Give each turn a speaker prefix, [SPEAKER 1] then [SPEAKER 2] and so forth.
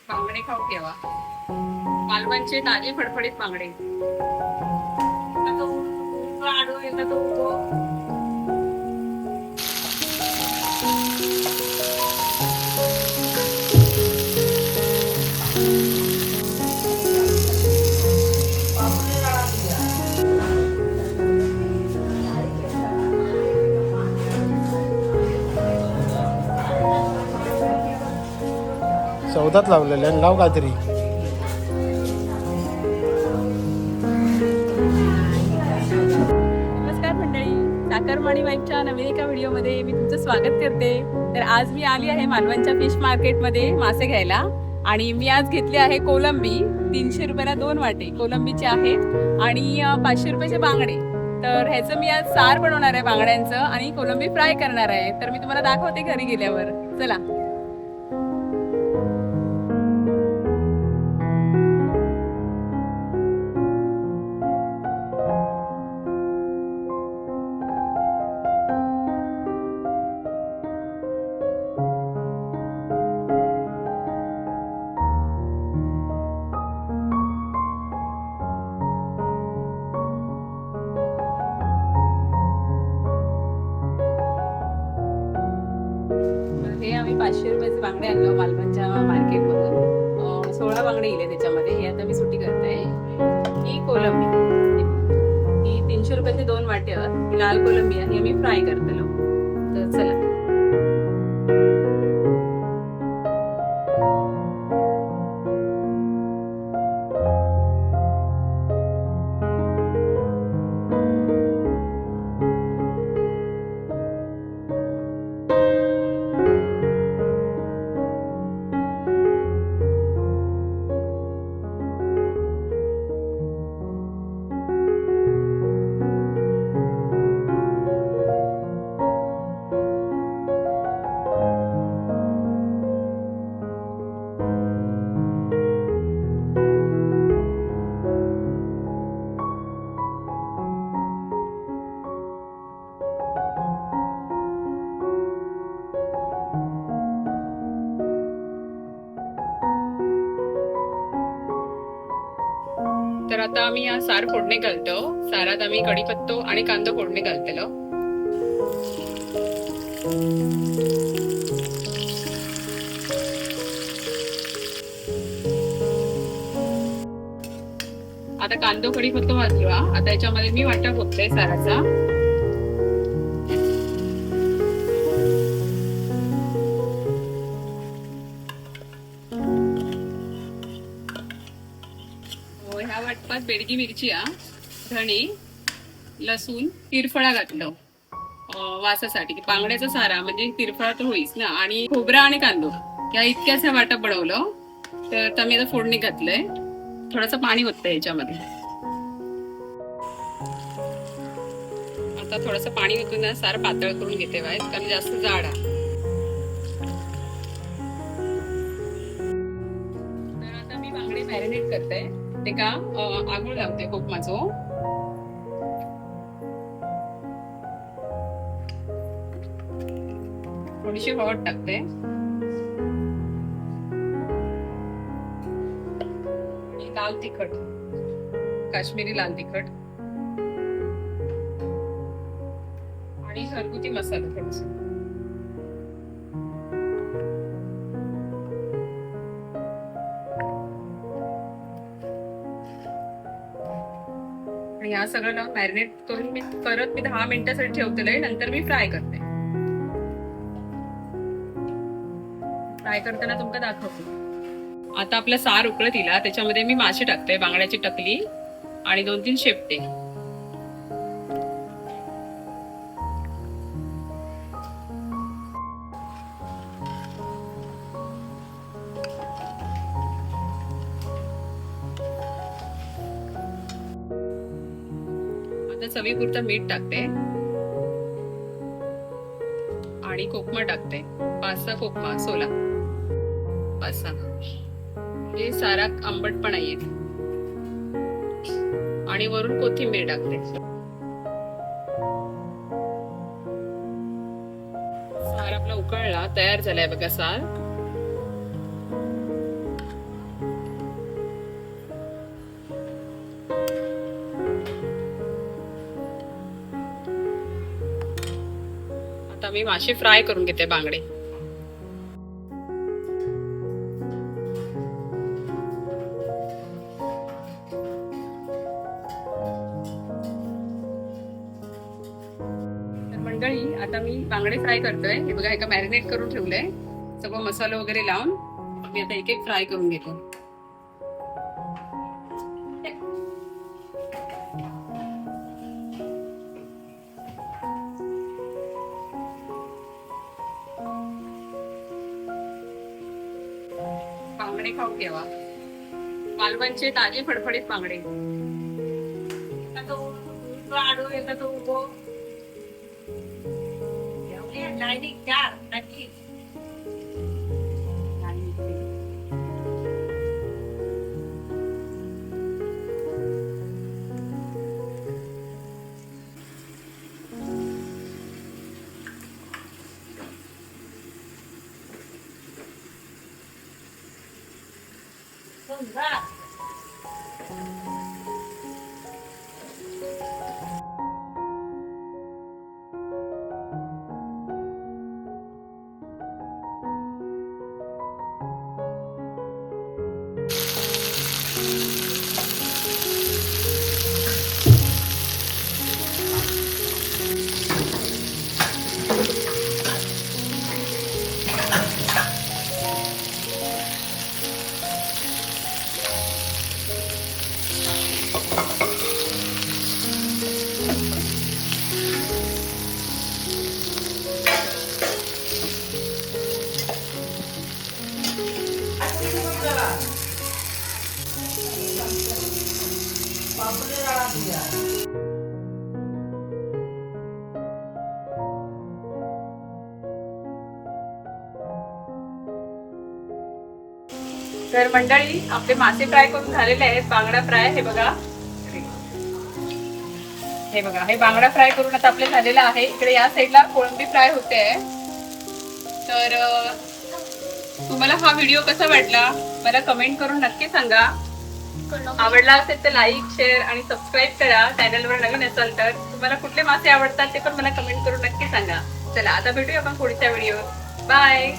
[SPEAKER 1] बांगडे खाऊ ठेवा. मालवणचे ताजे फडफडीत बांगडे. आडू येतात तो.
[SPEAKER 2] चौदात लावलेले आणि लाव काहीतरी.
[SPEAKER 1] नमस्कार मंडळी, साखरमाणी वाईफच्या नवीन एका व्हिडिओमध्ये मी तुमचं स्वागत करते. तर आज मी आली आहे मालवणच्या फिश मार्केटमध्ये मासे घ्यायला आणि मी आज घेतली आहे कोलंबी. 300 रुपयाला 2 वाटे कोलंबीचे आहेत आणि 500 रुपयाचे बांगडे. तर ह्याचं मी आज सार बनवणार आहे बांगड्यांचं आणि कोलंबी फ्राय करणार आहे. तर मी तुम्हाला दाखवते घरी गेल्यावर. चला. हे आम्ही 500 रुपयाचे बांगडे आणलो मालवणच्या मार्केटमधून. 16 बांगडे इले त्याच्यामध्ये. हे आता मी सुट्टी करते. ही कोलंबी ही 300 रुपयाचे 2 वाटे आहेत. ही लाल कोलंबी आहे, आम्ही फ्राय करतलो. तर चला. तर आता आम्ही या सार फोडणे घालतो. सारात आम्ही कढीपत्तो आणि कांदा फोडणे घालतलो. आता कांदा कढीपत्तो भाजलो. आता याच्यामध्ये मी वाटा फोडते साराचा. ह्या वाटपात बेडगी मिरची, धणे, लसूण, तिरफळा घातलं वासासाठी. बांगड्याचा सारा म्हणजे तिरफळा तर होईच ना. आणि खोबरा आणि कांदो या इतक्याच वाटा बनवलं. तर मी आता फोडणी घातलंय. थोडंसं पाणी होतं याच्यामध्ये. आता थोडंसं पाणी ओतून ना सार पातळ करून घेते वाईट, कारण जास्त जाड आहे. तर आता मी बांगडे मॅरिनेट करते. ते का आगळ लावते कोकमाचो. थोडीशी हळद टाकते आणि लाल तिखट, काश्मीरी लाल तिखट आणि घरगुती मसाला थोडासा. या सगळं मॅरिनेट करून मी 10 मिनिटासाठी ठेवते. नंतर मी फ्राय करते. फ्राय करताना तुमका दाखवते. आता आपलं सार उकळत दिला, त्याच्यामध्ये मी मासे टाकते. बांगड्याची टकली आणि 2-3 शेपटे. आता चवीपुरतं मीठ टाकते आणि कोकमा टाकते. 5-6 कोकमा सोला. 5-6 हे सारा आंबटपणा येईल. आणि वरून कोथिंबीर टाकते. सार आपला उकळला, तयार झालाय बघा सार. आता मी मासे फ्राय करून घेते बांगडे. तर मंडळी आता मी बांगडे फ्राय करतोय. हे बघा एका मॅरिनेट करून ठेवलंय, सगळं मसाला वगैरे लावून मी आता एक एक फ्राय करून घेतो. बांगडे खाऊ घ्यावा, मालवणचे ताजे फडफडीत बांगडे. तर मंडळी आपले मासे फ्राय करून झालेले आहेत. बांगडा फ्राय हे बघा, हे बघा, हे बांगडा फ्राय करून आता आपले झालेला आहे. इकडे या साईडला कोळंबी फ्राय होते. तर तुम्हाला हा व्हिडिओ कसा वाटला मला कमेंट करून नक्की सांगा. आवडला असेल तर लाईक, शेअर आणि सबस्क्राईब करा. चॅनलवर नवीन असाल तर तुम्हाला कुठले मासे आवडतात ते पण मला कमेंट करून नक्की सांगा. चला आता भेटूया आपण पुढच्या व्हिडिओ. बाय.